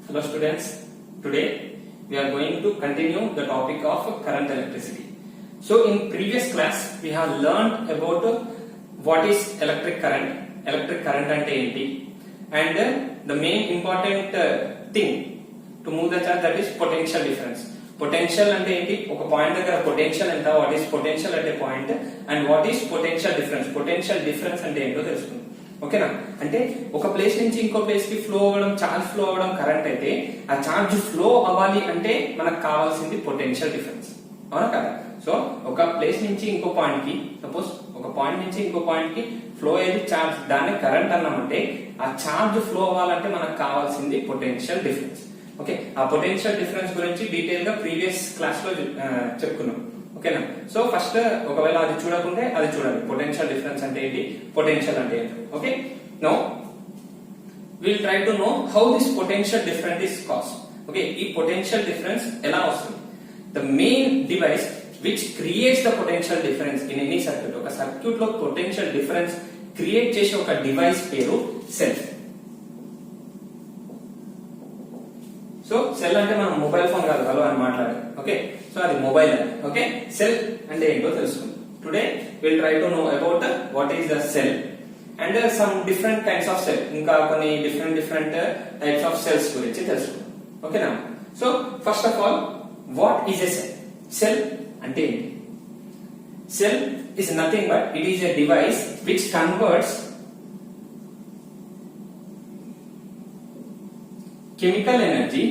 Hello students, today we are going to continue the topic of current electricity. So in previous class we have learned about what is electric current ante enti, and the main important thing to move the charge, that is potential difference. Potential ante enti, oka point daggara potential enta, what is potential at a point, and what is potential difference. Potential difference ante ento telusukundi. ఓకేనా, అంటే ఒక place నుంచి ఇంకో place కి flow అవ్వడం, charge flow అవ్వడం current అయితే, ఆ చార్జ్ ఫ్లో అవ్వాలి అంటే మనకు కావాల్సింది పొటెన్షియల్ డిఫరెన్స్, అవునా కదా? సో ఒక ప్లేస్ నుంచి ఇంకో పాయింట్ కి, సపోజ్ ఒక పాయింట్ నుంచి ఇంకో పాయింట్ కి ఫ్లో అయ్యేది చార్జ్, దాన్ని కరెంట్ అన్నామంటే ఆ చార్జ్ ఫ్లో అవ్వాలంటే మనకు కావాల్సింది పొటెన్షియల్ డిఫరెన్స్. ఓకే, ఆ పొటెన్షియల్ డిఫరెన్స్ గురించి డీటెయిల్ గా ప్రీవియస్ క్లాస్ లో చెప్పుకున్నాం. ఓకేనా, సో ఫస్ట్ ఒకవేళ అది చూడకుంటే అది చూడండి, పొటెన్షియల్ డిఫరెన్స్ అంటే ఏంటి, పొటెన్షియల్ అంటే ఏంటి. Okay, now will try to know how this potential difference is caused. Okay, ఈ పొటెన్షియల్ డిఫరెన్స్ ఎలా వస్తుంది? The main device which creates the potential difference in any circuit. ఒక సర్క్యూట్ లో పొటెన్షియల్ డిఫరెన్స్ క్రియేట్ చేసే ఒక device పేరు cell. So cell అంటే మనం మొబైల్ ఫోన్ కాదు హలో అని మాట్లాడాలి. ఓకే, సో అది మొబైల్. ఓకే, సెల్ అంటే ఏంటో తెలుసుకుందాం. Today will try to know about what is the cell and some different kinds of cell, ఇంకా కొన్ని డిఫరెంట్ టైప్స్ ఆఫ్ సెల్స్ గురించి తెలుసుకుందాం. ఓకేనా, so first of all what is a cell? Cell అంటే ఏంటి? Cell is nothing but it is a device which converts chemical energy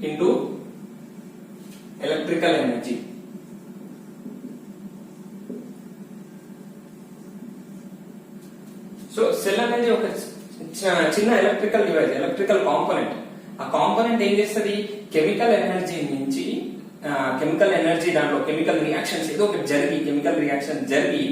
into electrical energy. So cell అనేది ఒక చిన్న ఎలక్ట్రికల్ డివైస్, ఎలక్ట్రికల్ కాంపోనెంట్. ఆ component ఏం చేస్తుంది? Chemical energy నుంచి, chemical energy దాంట్లో కెమికల్ రియాక్షన్స్ ఏదో ఒకటి జరిగి, కెమికల్ రియాక్షన్ జరిగి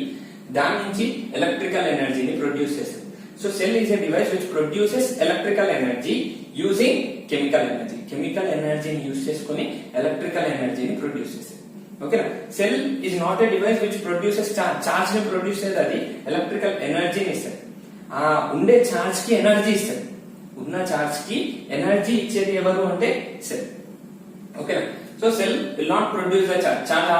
దాని నుంచి ఎలక్ట్రికల్ ఎనర్జీని ప్రొడ్యూస్ చేస్తుంది. So cell is a device which produces electrical energy using chemical energy. Chemical ఎనర్జీని యూజ్ చేసుకుని ఎలక్ట్రికల్ ఎనర్జీని ప్రొడ్యూస్ చేస్తుంది. ఓకేనా, cell is not a device which produces charge. Charge ని ప్రొడ్యూస్ చేసేది అది ఎలక్ట్రికల్ ఎనర్జీని ఇస్తుంది. ఆ ఉండే చార్జ్ కి ఎనర్జీ ఇస్తుంది. ఉన్న చార్జ్ కి ఎనర్జీ ఇచ్చేది ఎవరు అంటే సెల్. ఓకేనా, so cell will not produce the charge. Charge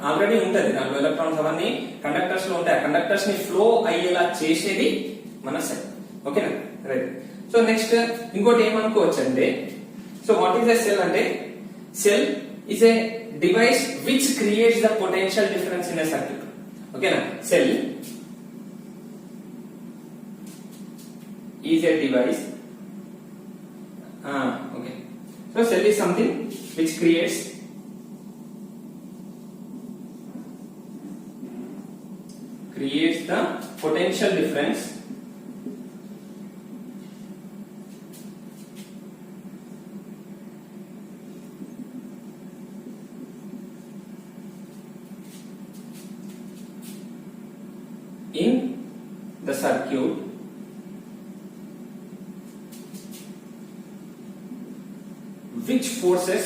already ఉంటది, దాంట్లో ఎలక్ట్రాన్స్ అవన్నీ కండక్టర్స్ లో ఉంటాయి. కండక్టర్స్ ని ఫ్లో అయ్యేలా చేసేది మన సెల్. ఓకేనా, రైట్. సో నెక్స్ట్ ఇంకోటి ఏమనుకోవచ్చు అంటే, so what is the cell అంటే, cell is a device which creates the potential difference in a circuit. ఓకేనా, cell is a device. Okay, so cell is something which creates the potential difference in the circuit which forces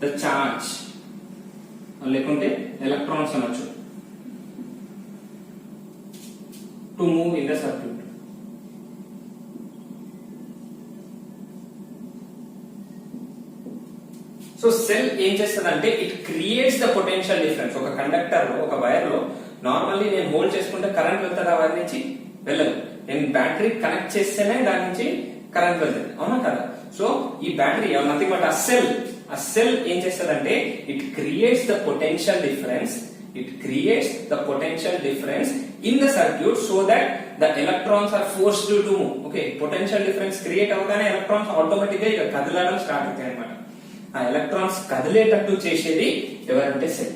the charge, లేకుంటే electrons అనొచ్చు, to move in the circuit. So cell ఏం చేస్తుందంటే, it creates the potential difference. ఒక conductor లో, ఒక wire లో normally నేను hold చేసుకుంటే కరెంట్ వెళ్తుంది, ఆ వైర్ నుంచి వెళ్ళదు. నేను బ్యాటరీ కనెక్ట్ చేస్తేనే దాని నుంచి కరెంట్ వెళ్తుంది, అవునా కదా? సో ఈ బ్యాటరీ నథింగ్ బట్ ఆ సెల్ ఏం చేస్తుందంటే, it creates the potential difference. It creates the potential difference in the circuit so that the electrons are forced to move. Okay, potential difference create అవగానే electrons automatic గా ఇక కదలడం start అవుతాయి అనమాట. ఆ ఎలక్ట్రాన్స్ కదిలేటట్టు చేసేది ఎవరంటే సెల్.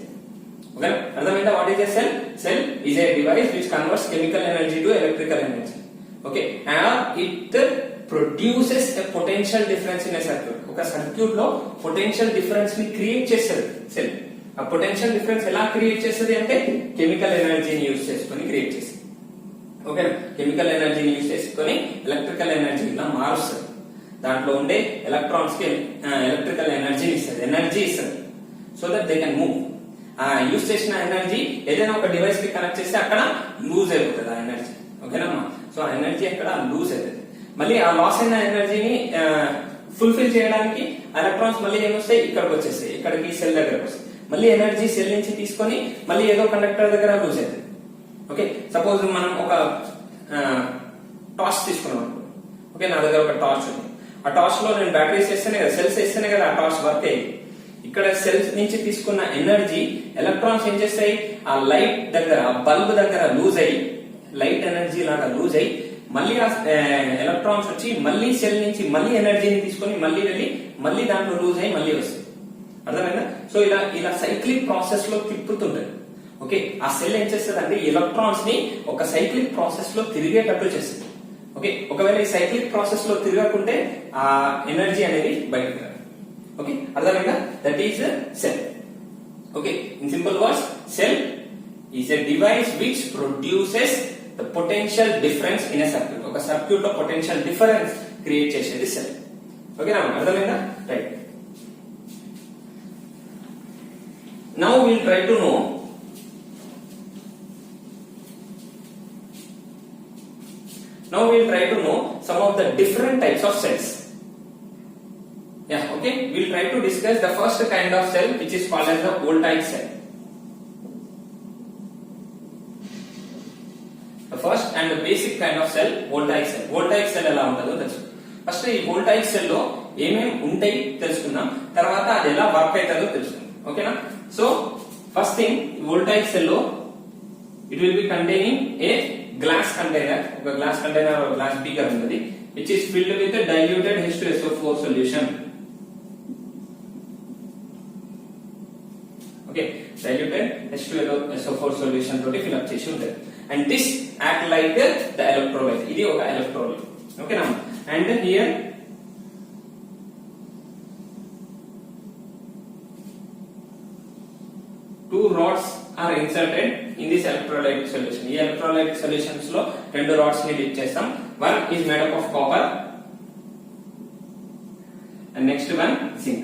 ఓకే, అర్థమైందా? What is a cell? Cell is a device which converts chemical energy to electrical energy. Okay, and it produces a potential difference in a circuit. ఒక సర్క్యూట్ లో పొటెన్షియల్ డిఫరెన్స్ ని create చేస్తుంది cell. ఆ potential difference ఎలా create చేస్తుంది అంటే, chemical ఎనర్జీని use చేసుకుని క్రియేట్ చేస్తుంది. ఓకే, కెమికల్ ఎనర్జీని యూజ్ చేసుకుని ఎలక్ట్రికల్ ఎనర్జీగా మారుస్తుంది. దాంట్లో ఉండే ఎలక్ట్రాన్స్ కి ఎలక్ట్రికల్ ఎనర్జీ ఇస్తుంది, so that they can move. Use చేసిన ఎనర్జీ ఏదైనా ఒక డివైస్ కి కనెక్ట్ చేస్తే అక్కడ లూజ్ అయిపోతుంది ఆ ఎనర్జీ. ఓకేనమ్మా, సో ఆ ఎనర్జీ అక్కడ లూజ్ అవుతుంది. మళ్ళీ ఆ లాస్ అయిన ఎనర్జీని ఫుల్ఫిల్ చేయడానికి ఎలక్ట్రాన్స్ మళ్ళీ ఏమొస్తాయి, ఇక్కడికి వచ్చేస్తాయి, ఇక్కడికి సెల్ దగ్గరకు వస్తాయి. మళ్ళీ ఎనర్జీ సెల్ నుంచి తీసుకొని మళ్ళీ ఏదో కండక్టర్ దగ్గర లూజ్ అవుతుంది. ఓకే, సపోజ్ మనం ఒక టార్చ్ తీసుకున్నాం. ఓకే, నా దగ్గర ఒక టార్చ్ ఉంది. ఆ టార్చ్ లో నేను బ్యాటరీస్ వేస్తేనే కదా, సెల్స్ వేస్తేనే కదా ఆ టార్చ్ వర్క్ అయ్యింది. ఇక్కడ సెల్స్ నుంచి తీసుకున్న ఎనర్జీ ఎలక్ట్రాన్స్ ఏం చేస్తాయి, ఆ లైట్ దగ్గర, ఆ బల్బ్ దగ్గర లూజ్ అయ్యి, లైట్ ఎనర్జీ లాగా లూజ్ అయ్యి మళ్ళీ ఆ ఎలక్ట్రాన్స్ వచ్చి మళ్ళీ సెల్ నుంచి మళ్ళీ ఎనర్జీని తీసుకొని మళ్ళీ వెళ్ళి మళ్ళీ దాంట్లో లూజ్ అయ్యి మళ్ళీ వస్తుంది. అర్థమైందా? సో ఇలా సైక్లిక్ ప్రాసెస్ లో తిప్పుతుంటది. ఓకే, ఆ సెల్ ఏం చేస్తుంది అంటే ఎలక్ట్రాన్స్ ని ఒక సైక్లిక్ ప్రాసెస్ లో తిరిగేటట్టు చేస్తుంది. ఓకే, ఒకవేళ ఈ సైక్లిక్ ప్రాసెస్ లో తిరగకుంటే ఆ ఎనర్జీ అనేది బయటకు రాదు. ఓకే, అర్థమైందా? That is cell. Okay, in simple words, cell is a device which produces the potential difference in a circuit. ఒక సర్క్యూట్ లో పొటెన్షియల్ డిఫరెన్స్ క్రియేట్ చేసేది సెల్. ఓకేనా, అర్థమైందా? Right. Now we'll try to know some of the different types of cells. Yeah, okay, we'll try to discuss the first kind of cell, which is called as the voltaic cell. The first and the basic kind of cell, voltaic cell. Voltaic cell ఎలా ఉంటుందో తెలుసు. First ఈ voltaic cell లో ఏమేమి ఉంటాయి తెలుసుకుందాం, తర్వాత అది ఎలా వర్క్ అవుతుందో తెలుసుకుందాం. ఓకేనా? So first thing, voltaic cell lo it will be containing a glass container, oka glass container or glass beaker unnadi, which is filled with a diluted H2SO4 solution. Okay, diluted H2SO4 solution toti fill up chesi untadi, and this act like the electrolyte. Idi oka electrolyte. Okay na, and here two rods are inserted in this electrolytic solution. ఈ electrolytic solutions లో రెండు rods ని dip చేస్తాం. One is made up of copper and next one zinc.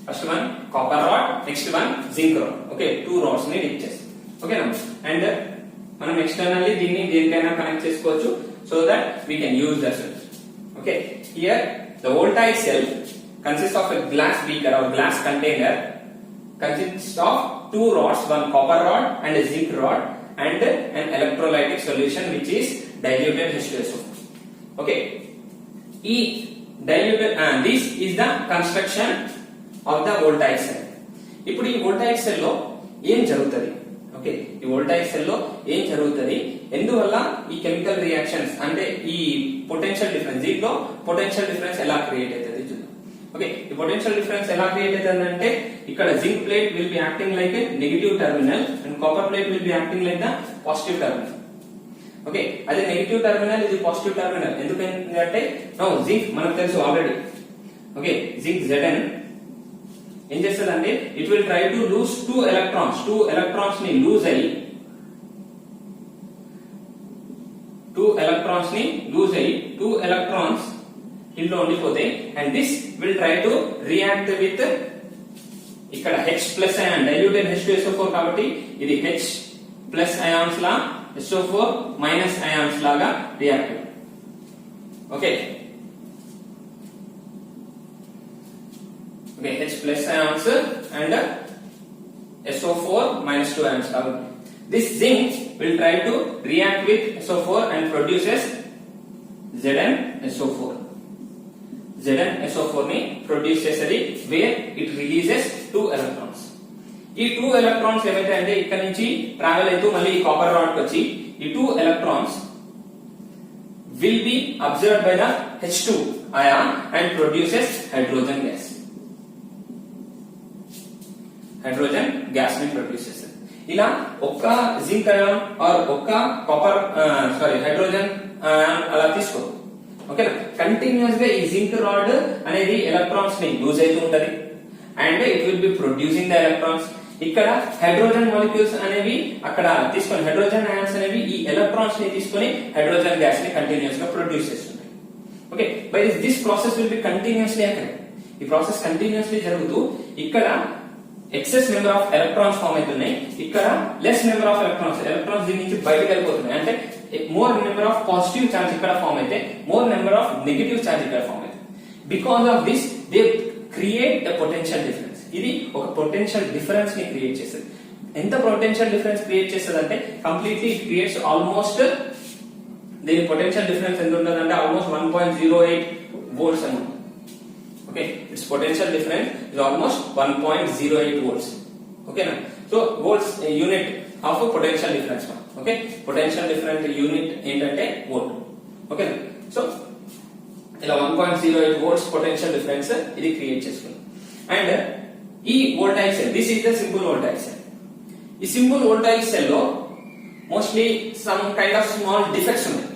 First one copper rod, next one zinc rod. Okay, two rods ని dip చేస్తాం. Okay now, and మనం externally దీన్ని దేనికైనా కనెక్ట్ చేసుకోవచ్చు, so that we can use the cell. Okay, here the voltaic cell consists of a glass beaker or glass container, consists of two rods, one copper rod and a zinc rod, and an electrolytic solution which is diluted H2SO4. Okay, this is the construction of the voltaic cell. ఇప్పుడు ఈ voltaic cell లో ఏం జరుగుతుంది? Okay, ఈ voltaic cell లో ఏం జరుగుతుంది, ఎందువల్ల ఈ కెమికల్ రియాక్షన్స్ అంటే ఈ పొటెన్షియల్ డిఫరెన్స్, దీంట్లో పొటెన్షియల్ డిఫరెన్స్ ఎలా క్రియేట్ అవుతుంది చూద్దాం. ఓకే, ఈ పొటెన్షియల్ డిఫరెన్స్ ఎలా క్రియేట్ అవుతుంది అంటే, ఇక్కడ zinc plate will be acting like a negative terminal and copper plate will be acting like the positive terminal. Okay, అదే నెగటివ్ టెర్మినల్, ఇది పాజిటివ్ టెర్మినల్. ఎందుకంటే నౌ జింక్ మనకు తెలుసు ఆల్రెడీ. ఓకే, జింక్ Zn ఏం చేస్తుందంటే it will try to lose two electrons ని lose అయ్యి two electrons ఇంట్లో ఉండిపోతాయి, and this will try to react with ఇక్కడ H plus ion, diluted H2SO4 కాబట్టి ఇది H ప్లస్ అయాన్స్ లా SO4 మైనస్ అయాన్స్ లాగా react. Okay, H plus ions and SO4 minus 2 ions. This zinc will try to react with SO4 and produces ZnSO4. ZnSO4 ni produce chesadi where it releases 2 electrons. ఈ 2 electrons ఏమైతే అంటే ఇక్కడ నుంచి travel అవుతూ మళ్ళీ ఈ copper rod కి వచ్చి ఈ 2 electrons will be absorbed by the H2 ion and produces hydrogen gas. Hydrogen gas ని ప్రొడ్యూస్ చేస్తుంది. ఇలా ఒక్క జింక్ అయాన్ ఆర్ ఒక్క కాపర్ హైడ్రోజన్ అయాన్ అలా తీసుకో. ఓకేనా, కంటిన్యూస్ గా ఈ జింక్ రాడ్ అనేది ఎలక్ట్రాన్స్ ని లూజ్ అవుతూ ఉంటది and it will B producing the electrons. ఇక్కడ హైడ్రోజన్ మాలిక్యూల్స్ అనేవి అక్కడ తీసుకొని హైడ్రోజన్ అయాన్స్ అనేవి ఈ ఎలక్ట్రాన్స్ ని తీసుకొని హైడ్రోజన్ గ్యాస్ ని కంటిన్యూస్ గా ప్రొడ్యూస్ చేస్తుంటాయి. Okay, by this process will be continuously అక్కడ. ఈ ప్రాసెస్ కంటిన్యూస్లీ జరుగుతూ ఇక్కడ excess number of electrons form అవుతున్నాయి, ఇక్కడ లెస్ నెంబర్ ఆఫ్ ఎలక్ట్రాన్స్ దీని నుంచి బయటకు వెళ్ళిపోతున్నాయి. అంటే more number of positive charge ఇక్కడ ఫామ్ అయితే more number of negative charge ఇక్కడ ఫామ్ అయితే. Because of this they create a potential difference. ఇది ఒక పొటెన్షియల్ డిఫరెన్స్ ని క్రియేట్ చేస్తుంది. ఎంత పొటెన్షియల్ డిఫరెన్స్ క్రియేట్ చేస్తుంది అంటే కంప్లీట్లీ ఇట్ క్రియేట్స్ ఆల్మోస్ట్, దీని పొటెన్షియల్ డిఫరెన్స్ ఎంత ఉంటుంది అంటే ఆల్మోస్ట్ 1.08 volts అన్నమాట. Okay, it's potential difference is almost 1.08 volts. ఓకేనా? So volts unit of potential difference. Okay, potential difference unit ఏంటంటే వోల్ట్. ఓకేనా? సో ఇలా 1.08 volts పొటెన్షియల్ డిఫరెన్స్ ఇది క్రియేట్ చేస్తుంది. అండ్ ఈ voltaic cell, this is the simple voltaic cell. ఈ simple voltaic cell లో mostly some kind of small defects ఉన్నాయి.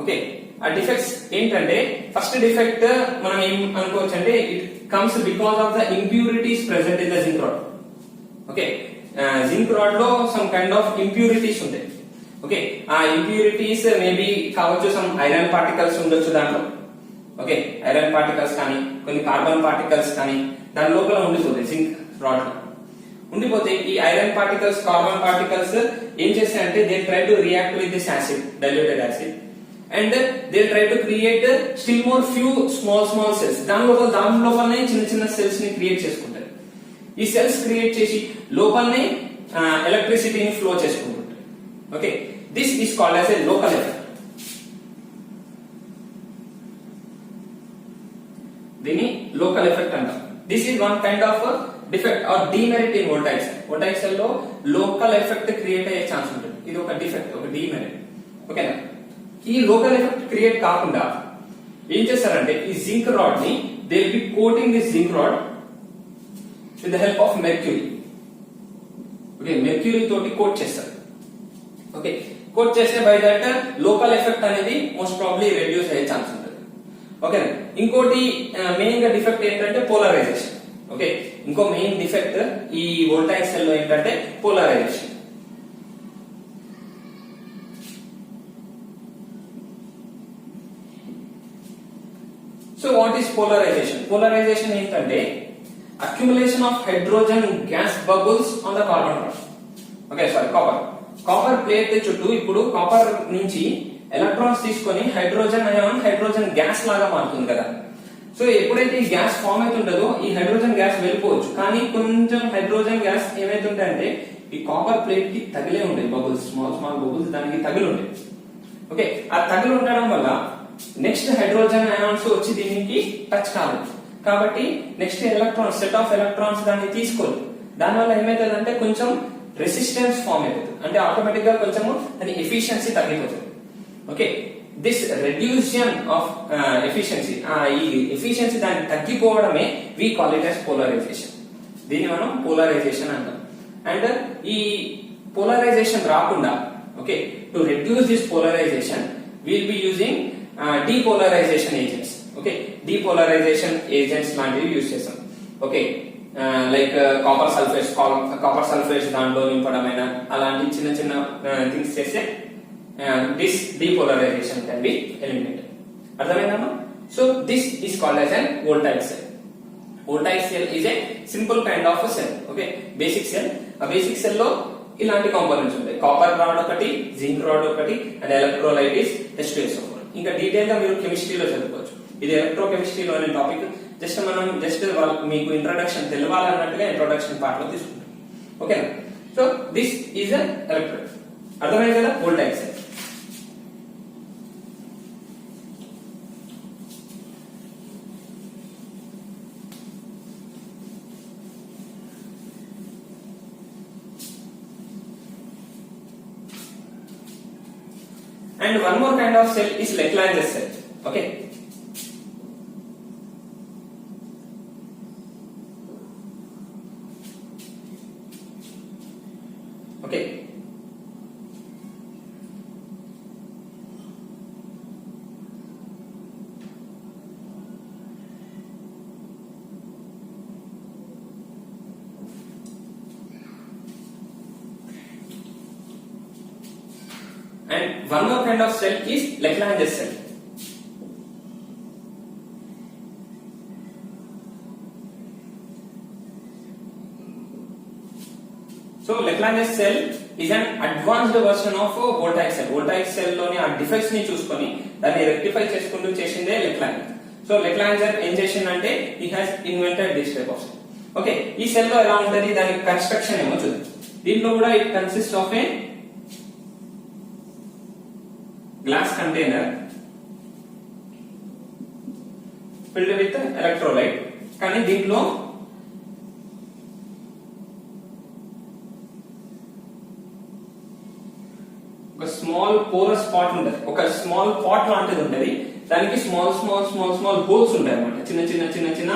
ఓకే, ఆ డిఫెక్ట్స్ ఏంటంటే ఫస్ట్ డిఫెక్ట్ మనం ఏం అనుకోవచ్చు అంటే it comes because of the impurities present in the zinc rod. Okay, zinc rod లో సమ్ కైండ్ ఆఫ్ ఇంప్యూరిటీస్ ఉంటాయి. ఓకే, ఆ ఇంప్యూరిటీస్ మేబీ కావచ్చు, సమ్ ఐరన్ పార్టికల్స్ ఉండొచ్చు దాంట్లో. ఓకే, ఐరన్ పార్టికల్స్ కానీ కొన్ని కార్బన్ పార్టికల్స్ కానీ దాని లోపల ఉండిపోతాయి, జింక్ రాడ్ లో ఉండిపోతే ఈ ఐరన్ పార్టికల్స్, కార్బన్ పార్టికల్స్ ఏం చేస్తాయంటే they try to react with this acid, diluted acid, and they try to create still more few small cells. దాని లోపలనే చిన్న సెల్స్ ని క్రియేట్ చేసుకుంటారు. ఈ సెల్స్ క్రియేట్ చేసి లోపలనే ఎలక్ట్రిసిటీని ఫ్లో చేసుకుంటుంటారు. Okay, this is called as a local effect. దీన్ని లోకల్ ఎఫెక్ట్ అంటారు. This is one kind of defect or demerit in voltaic cell. Voltaic cell లో లోకల్ ఎఫెక్ట్ క్రియేట్ అయ్యే ఛాన్స్ ఉంటుంది. ఇది ఒక డిఫెక్ట్, ఒక డిమెరిట్. ఓకేనా? ఈ లోకల్ ఎఫెక్ట్ క్రియేట్ కాకుండా ఏం చేస్తారంటే ఈ జింక్ రాడ్ ని they will B coating this zinc rod with the help of mercury. Okay, mercury తోటి కోట్ చేస్తారు. ఓకే, కోట్ చేస్తే బై దట్ లోకల్ ఎఫెక్ట్ అనేది మోస్ట్ ప్రాబ్లీ రెడ్యూస్ అయ్యే ఛాన్స్ ఉంటుంది. ఓకే, ఇంకోటి మెయిన్ గా డిఫెక్ట్ ఏంటంటే పోలరైజేషన్. ఓకే, ఇంకో మెయిన్ డిఫెక్ట్ ఈ వోల్టైజ్ సెల్ లో ఏంటంటే polarisation. So what is polarization? Polarization ఏంటంటే accumulation of hydrogen gas bubbles on the carbon atom. Okay, sorry, copper plate చుట్టూ ఇప్పుడు కాపర్ నుంచి ఎలక్ట్రాన్స్ తీసుకొని హైడ్రోజన్ అయాన్ హైడ్రోజన్ గ్యాస్ లాగా మారుతుంది కదా. సో ఎప్పుడైతే ఈ గ్యాస్ ఫామ్ అవుతుంటుందో ఈ హైడ్రోజన్ గ్యాస్ వెళ్ళిపోవచ్చు, కానీ కొంచెం హైడ్రోజన్ గ్యాస్ ఏమైతుందంటే ఈ కాపర్ ప్లేట్ కి తగిలే ఉంటాయి బబుల్స్, స్మాల్ బబుల్స్ దానికి తగిలి ఉంటాయి. ఓకే, ఆ తగిలి ఉండడం వల్ల నెక్స్ట్ హైడ్రోజన్ అయాన్స్ వచ్చి దీనికి టచ్ కాదు, కాబట్టి next electrons, set of electrons దాన్ని తీసుకోదు. దానివల్ల ఏమైతుందంటే కొంచెం రెసిస్టెన్స్ ఫామ్ అయిపోతుంది, అంటే ఆటోమేటిక్ గా కొంచెం దాని ఎఫిషియన్సీ తగ్గిపోతుంది. Okay, this reduction of efficiency, ఈ ఎఫిషియన్సీ దాన్ని తగ్గిపోవడమే we call it as polarization. దీన్ని మనం పోలరైజేషన్ అంటాం. అండ్ ఈ పోలరైజేషన్ రాకుండా, okay, to reduce this polarization will be using depolarization agents. Okay, depolarization agents లాంటివి యూజ్ చేస్తాం. ఓకే, లైక్ కాపర్ సల్ఫేట్స్ దాంట్లో నింపడమైన అలాంటి చిన్న థింగ్స్ చేస్తే దిస్ depolarization can be eliminated. అర్థమైందమ్మా? So this is called as an voltaic cell. Voltaic cell is a simple kind of a cell. Okay, basic cell. ఆ బేసిక్ సెల్ లో ఇలాంటి కాంపోనెంట్స్ ఉంటాయి. కాపర్ రాడ్ ఒకటి, జింక్ రాడ్ ఒకటి, and electrolyte H2SO4. ఇంకా detail గా మీరు కెమిస్ట్రీలో చదువుకోవచ్చు. ఇది ఎలక్ట్రోకెమిస్ట్రీలో అనే టాపిక్. మనం మీకు ఇంట్రొడక్షన్ తెలవాలన్నట్టుగా ఇంట్రొడక్షన్ పార్ట్ లో తీసుకుంటాం. Okay, so this is a electrode. అర్థమైంది కదా? వోల్టైక్ cell. And one more kind of cell is Lagrange's cell. Okay. Okay. And one more kind of cell is Lagrange's cell. So Lagrange cell is an advanced version of voltaic cell. voltaic cell లోని ఆ defects ని చూసుకొని దాన్ని rectify చేసుకుంటూ చేసిందే Lagrange. So Lagrange ఏం చేసిందంటే he has invented this type of cell. Okay, ఈ సెల్ లో ఎలా ఉంటది, దాని కన్స్ట్రక్షన్ ఏమో చూద్దాం. దీంట్లో కూడా it consist of A glass container filled with electrolyte. కానీ దీంట్లో ఒక స్మాల్ పోరస్ పాట్ ఉంటది, ఒక స్మాల్ పాట్ లాంటిది ఉంటది. దానికి small small small small holes ఉంటాయి అన్నమాట. చిన్న చిన్న చిన్న చిన్న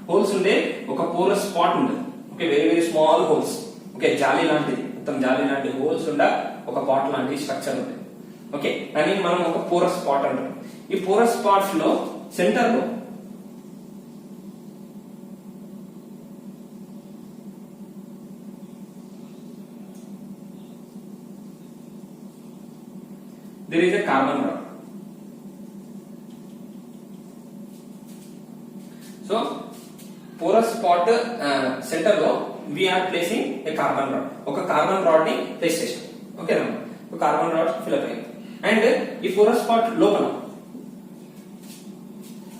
హోల్స్ ఉండే ఒక పోరస్ పాట్ ఉంటది. Okay, very very small holes. Okay, జాలీ లాంటిది, మొత్తం జాలీ లాంటి హోల్స్ ఉండ ఒక పాట్ లాంటి స్ట్రక్చర్ ఉంటుంది. ఓకే, దాన్ని మనం ఒక పోరస్ పాట్ అంటాం. ఈ పోరస్ పాట్ లో సెంటర్ లో there is a carbon rod. So porous pot center lo we are placing a carbon rod. oka carbon rod ni place chesam. okay na, oka carbon rod fill up ayindi and ee porous pot lopala,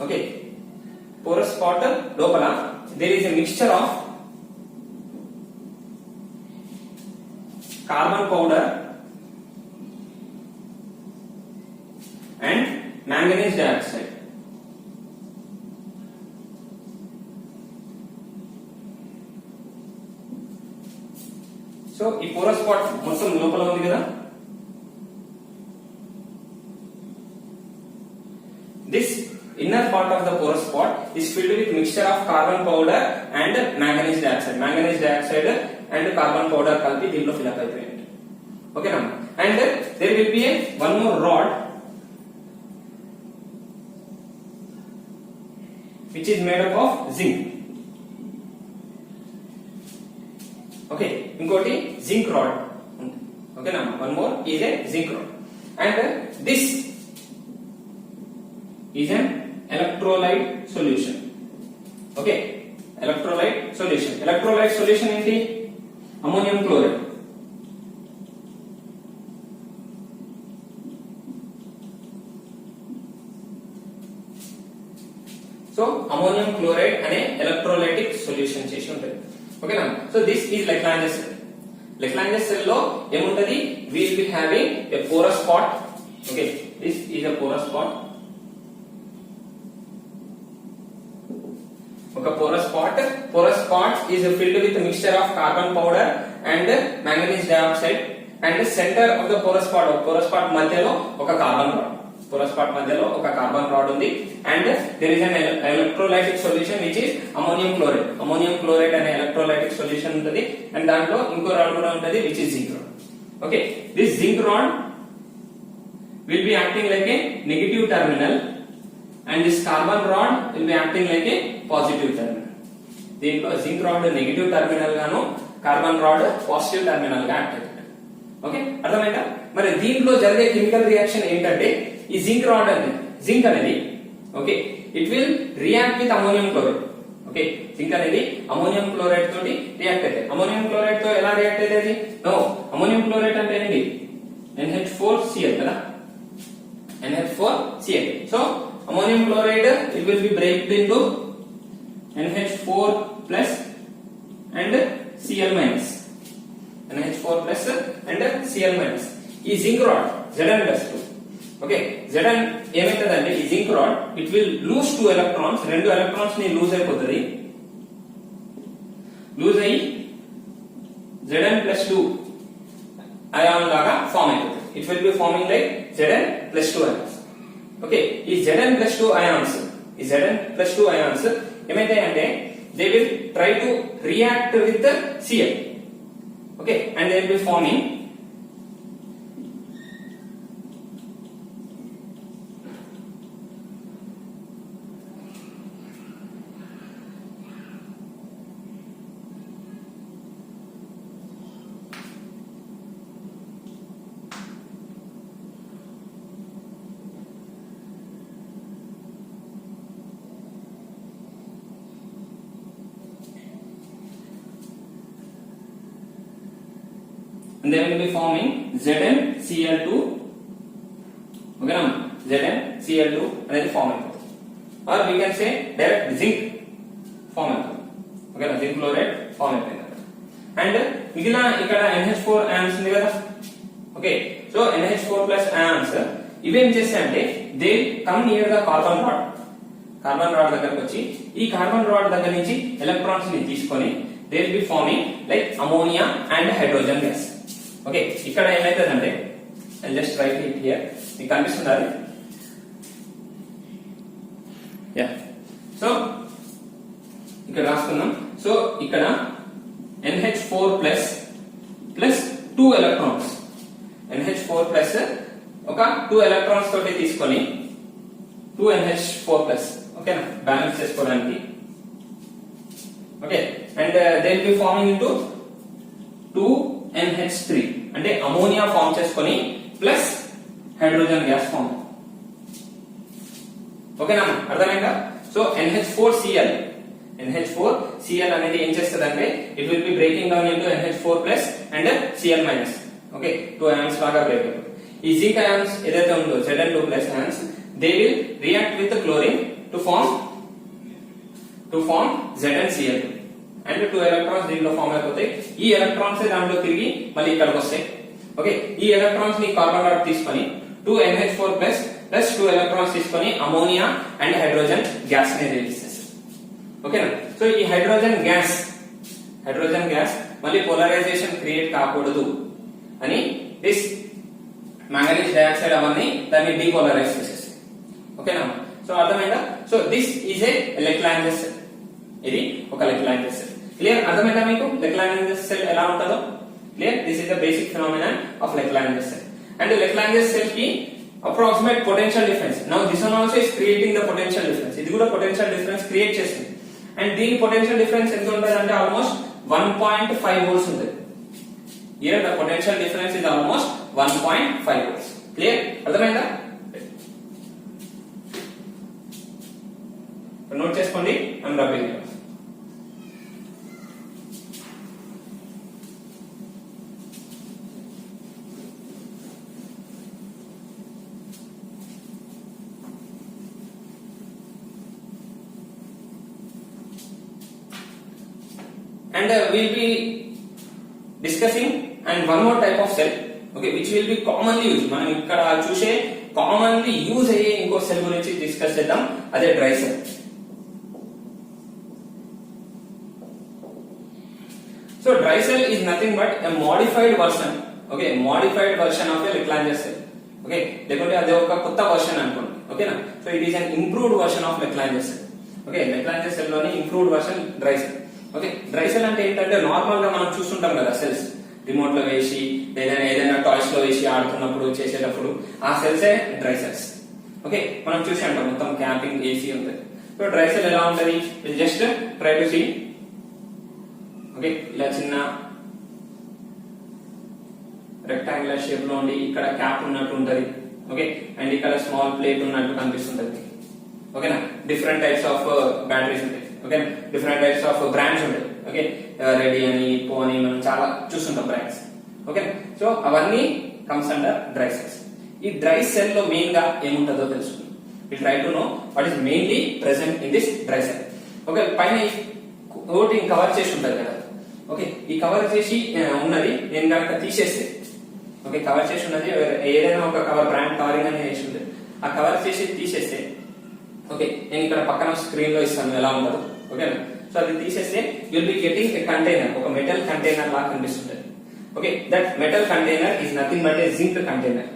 okay, porous pot lopala there is a mixture of carbon powder and manganese dioxide. So ఈ porous pot మొత్తం లోపల ఉంది కదా. This inner part of the porous pot is filled with mixture of carbon powder and manganese dioxide. manganese dioxide and carbon powder కలిపి దీంట్లో fill up అయిపోయింది. ఓకేనా, and there will be a one more rod which is made up of zinc. okay, inkoti zinc rod. okay na, one more is a zinc rod and this is an electrolyte solution. okay, electrolyte solution. electrolyte solution enti ammonium chloride. So ammonium chloride అనే electrolytic solution చేసి ఉంటుంది. ఓకేనా, so this is Lagrange cell. Lagrange cell లో ఏముంటది, we will be having a porous pot. okay, this is a porous pot. ఒక porous pot is filled with a mixture of carbon powder and manganese dioxide and the center of the porous pot మధ్యలో ఒక carbon rod. porous part మధ్యలో ఒక carbon rod ఉంది and there is an electrolytic solution which is ammonium chloride. ammonium chloride అనే electrolytic solution ఉంటది and దాంట్లో ఇంకో rod కూడా ఉంటది which is zinc rod. okay, this zinc rod will be acting like a negative terminal and this carbon rod will be acting like a positive terminal. దీంట్లో zinc rod negative terminal గాను carbon rod positive terminal గా act అవుతుంది. Okay, అర్థమైందా? మరి దీంట్లో జరిగే chemical reaction ఏంటంటే ఈ జింక్ రాడ్ జింక్ అనేది okay it will react with ammonium chloride. Okay, zinc అనేది అమోనియం క్లోరైడ్ తోటి రియాక్ట్ అవుతుంది. అమోనియం క్లోరైడ్ తో ఎలా రియాక్ట్ అవుతుంది? నో, అమోనియం క్లోరైడ్ అంటే ఏంటి, NH4Cl కదా, NH4Cl. So ammonium chloride it will be breaked into NH4 plus and Cl minus, NH4 plus and Cl minus. ఈ zinc rod Zn+2. Okay, Zn ఏమైతుందంటే ఈ zinc rod it will lose 2 electrons, 2 electrons ని lose అయిపోతుంది. Lose అయ్యి Zn+2 ion లాగా form అయిపోతుంది. It will be forming like Zn+2 ions. Okay, ఈ Zn+2 ions ఏమైతాయంటే they will try to react with Cl. Okay, and they will be farming and they will be forming ZnCl2. Okay na, ZnCl2 అనేది form అవుతుంది. Or we can say direct zinc form అవుతుంది. Okay na, zinc chloride form అవుతుంది. And మిగిలిన ఇక్కడ NH4 ions ఉంది కదా. Okay, so NH4 plus ions ఇవేం చేస్తాయంటే they come near the carbon rod. Carbon rod దగ్గరకు వచ్చి ఈ కార్బన్ రాడ్ దగ్గర నుంచి ఎలక్ట్రాన్స్ ని తీసుకొని they will be forming like ammonia and hydrogen gas. Okay, ఇక్కడ ఏమైతుందంటే I just right it here, మీకు కనిపిస్తుందా? యా, సో ఇక్కడ రాసుకుందాం. సో ఇక్కడ NH4 plus 2 electrons, NH4 plus ఒక 2 electrons తోటి తీసుకొని 2 NH4 plus, ఓకేనా, బ్యాలెన్స్ చేసుకోవడానికి. Okay, and they will be forming into 2 NH3 అంటే అమోనియా ఫార్మ్ చేసుకొని ప్లస్ హైడ్రోజన్ గ్యాస్ ఫార్మ్. ఓకేనా, అర్థమైందా? సో NH4Cl అనేది ఏం చేస్తుందంటే it will be breaking down into NH4 plus and Cl minus. Okay, 2 ions లాగా బ్రేక్ అవుతుంది. ఈ జింక్ ions ఏదైతే ఉందో Zn2 plus ions they will react with chlorine to form ZnCl2 and 2 electrons దీంట్లో form అయిపోతాయి. ఈ ఎలక్ట్రాన్స్ దాంట్లో తిరిగి మళ్ళీ ఇక్కడికి వస్తాయి. ఓకే, ఈ ఎలక్ట్రాన్స్ ని కార్బన్ డాట్ తీసుకొని 2 NH4 plus 2 electrons తీసుకొని అమోనియా అండ్ హైడ్రోజన్ గ్యాస్ ని రిలీజ్ చేస్తారు. ఓకేనా, సో ఈ హైడ్రోజన్ గ్యాస్ మళ్ళీ పోలరైజేషన్ క్రియేట్ కాకూడదు అని దిస్ మ్యాంగనీస్ డయాక్సైడ్ అవన్నీ దాన్ని డీపోలరైజ్ చేసేస్తాయి. ఓకేనా, సో అర్థమైందా? So this is a Leclanche cell. ఇది ఒక లెక్లాంజర్ సెల్. క్లియర్? అర్థమైందా మీకు లెక్లాంజర్ సెల్ ఎలా ఉంటుందో? Clear? This is the basic phenomenon of Leclanche cell. And Leclanche cell కి approximate potential difference. Now this one also is creating the potential difference. ఇది కూడా potential difference create చేస్తుంది. అండ్ దీని potential difference ఎంత ఉంటుంది అంటే ఆల్మోస్ట్ 1.5 volts ఉంటుంది. Here the potential difference is almost 1.5 volts. Clear? అర్థమైందా? నోట్ చేసుకోండి. I'm rubbing it. And we'll be discussing and one more type of cell, okay, which will be commonly used. మనం ఇక్కడ చూసే commonly use అయ్యే ఇంకో cell గురించి discuss చేద్దాం, అదే dry cell. So dry cell is nothing but a modified version, okay, modified version of a Leclanger cell. Okay, లేకుంటే అదే ఒక కొత్త వర్షన్ అనుకోండి. ఓకేనా, so it is an improved version of Leclanger cell. Okay, Leclanger cell లోని improved version dry cell. Okay, dry cell అంటే ఏంటంటే normal గా మనం చూస్తుంటాం కదా సెల్స్, రిమోట్ లో వేసి ఏదైనా టాయ్స్ లో వేసి ఆడుతున్నప్పుడు చేసేటప్పుడు ఆ సెల్సే డ్రై సెల్స్. ఓకే, మనం చూసి అంటాం మొత్తం క్యాంపింగ్ ఏసీ ఉంటుంది. సో డ్రై సెల్ ఎలా ఉంటది? Just try to see. Okay, ఇలా చిన్న రెక్టాంగులర్ షేప్ లో ఉండి ఇక్కడ క్యాప్ ఉన్నట్టు ఉంటది. ఓకే, అండ్ ఇక్కడ స్మాల్ ప్లేట్ ఉన్నట్టు కనిపిస్తుంటది. ఓకేనా, డిఫరెంట్ టైప్స్ ఆఫ్ బ్యాటరీస్ ఉంటాయి. Okay, different types of brands ఉంటాయి. ఓకే, రెడీ అని, పో అని మనం చాలా చూస్తుంటాం బ్రాండ్స్. ఓకే, సో అవన్నీ కమ్స్ అండర్ డ్రై సెల్స్. ఈ డ్రై సెల్ లో మెయిన్ గా ఏముంటుందో తెలుసుకుందాం. We try to know what is mainly present in this dry cell. Okay, పైన కోటింగ్ కవర్ చేసి ఉంటది కదా. ఓకే, ఈ కవర్ చేసి ఉన్నది నేను కనుక తీసేస్తే, ఓకే, కవర్ చేసి ఉన్నది ఏదైనా ఒక కవర్ బ్రాండ్ కవరింగ్ అని చేసి ఉంటుంది, ఆ కవర్ చేసి తీసేస్తే, ఓకే, నేను ఇక్కడ పక్కన స్క్రీన్ లో ఇస్తాను ఎలా ఉండదు. ఓకేనా, సో అది తీసేస్తే you'll be getting a container, ఒక మెటల్ కంటైనర్ లాగా కనిపిస్తుంది. Okay, that metal container is nothing but a zinc container.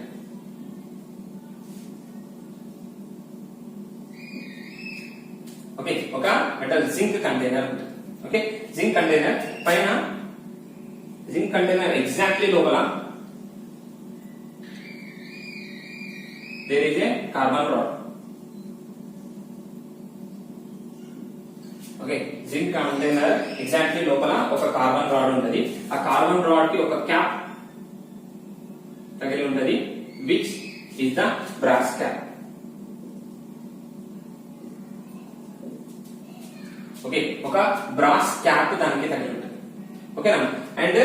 Okay, ఒక మెటల్ జింక్ కంటైనర్ ఉంటుంది. ఓకే, జింక్ కంటైనర్ పైన, జింక్ కంటైనర్ ఎగ్జాక్ట్లీ లోపల there is a carbon rod. Okay, zinc container exactly లోపల ఒక carbon rod ఉంటది. ఆ carbon rod కి ఒక క్యాప్ తగిలి ఉంటది, which is the brass cap. Okay, ఒక బ్రాస్ క్యాప్ దానికి తగిలి ఉంటుంది. ఓకేనా, అండ్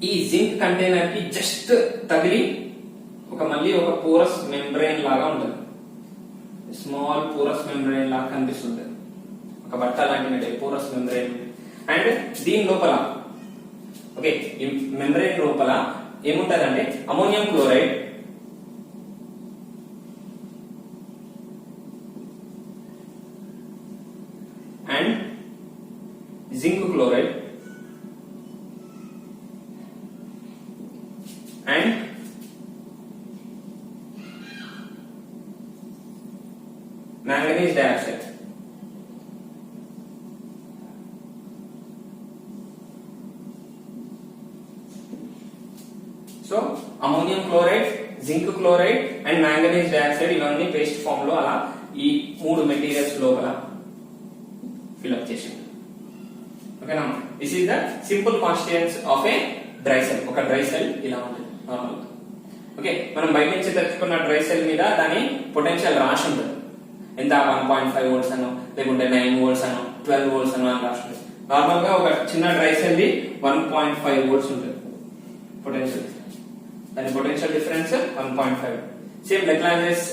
ఈ జింక్ కంటైనర్ కి జస్ట్ తగిలి మళ్ళీ ఒక పోరస్ మెంబ్రెయిన్ లాగా ఉంటుంది, స్మాల్ పోరస్ మెంబ్రెయిన్ లాగా కనిపిస్తుంది, ఒక బట్ట లాంటి పోరస్ మెంబ్రెయిన్. అండ్ దీని లోపల ఓకే ఈ మెంబ్రెయిన్ లోపల ఏముంటదంటే ammonium chloride and zinc chloride and manganese dioxide. సో ammonium chloride, zinc chloride and manganese dioxide ఇవన్నీ పేస్ట్ ఫామ్ లో అలా ఈ 3 మెటీరియల్స్ లోపల ఫిల్అప్ చేసింది. ఓకేనా, this is the simple constituents of a dry cell. ఒక డ్రై సెల్ ఇలా ఉంటుంది నార్మల్ గా. ఓకే, మనం బయట నుంచి తెచ్చుకున్న డ్రై సెల్ మీద దాని పొటెన్షియల్ రాసి ఉంటుంది, ఎంత 1.5 వోల్ట్స్ అనో లేకుంటే 9 వోల్ట్స్ అనో 12 వోల్ట్స్ అనో అని రాసి ఉంటుంది. నార్మల్ గా ఒక చిన్న డ్రై సెల్ ది 1.5 వోల్ట్స్ ఉంటుంది పొటెన్షియల్, దాని పొటెన్షియల్ డిఫరెన్స్ 1.5. సేమ్ లెక్లాంజెస్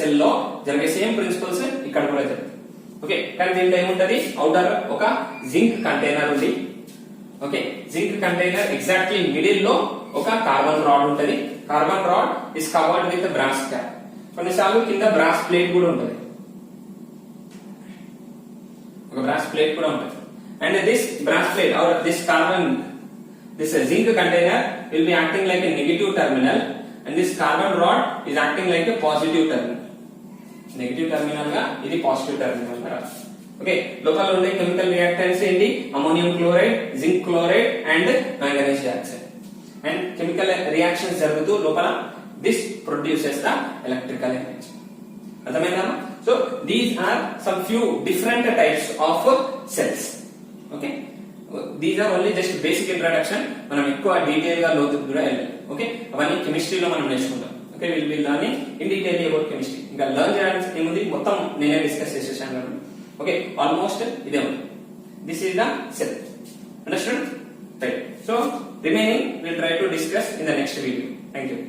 సెల్ లో జరిగే సేమ్ ప్రిన్సిపల్స్ ఇక్కడ కూడా జరుగుతాయి. ఓకే, కానీ దీంట్లో ఏముంటది, అవుటర్ ఒక జింక్ కంటైనర్ ఉంది. Okay, zinc container exactly middle లో ఒక కార్బన్ రాడ్ ఉంటది. Carbon rod is covered with brass cap. కొన్నిసార్లు కింద బ్రాస్ ప్లేట్ కూడా ఉంటుంది, ఒక బ్రాస్ ప్లేట్ కూడా ఉంటుంది. And this brass plate or this zinc container will be acting like a negative terminal and this carbon rod is acting like a positive terminal. Negative terminal గా ఇది positive terminal గా. Okay, లోపల ఉండే chemical reactants ఏంటి, ammonium chloride, zinc chloride and manganese dioxide. And chemical reactions జరుగుతూ లోపల this produces the electrical energy. అర్థమైందా? So these are some few different types of cells. Okay, these are only just basic introduction. మనం ఎక్కువ detail గా లోతుకు కూడా వెళ్ళాలి. Okay, అవన్నీ కెమిస్ట్రీలో మనం నేర్చుకుంటాం. Okay, will be learning in detail about chemistry. ఇంకా లర్న్ చేయడానికి ఏముంది, మొత్తం నేనే డిస్కస్ చేసేసాను. ఓకే, ఆల్మోస్ట్ ఇదే ఉంది. This is the cell. Understand? Right. So remaining will try to discuss in the next video. Thank you.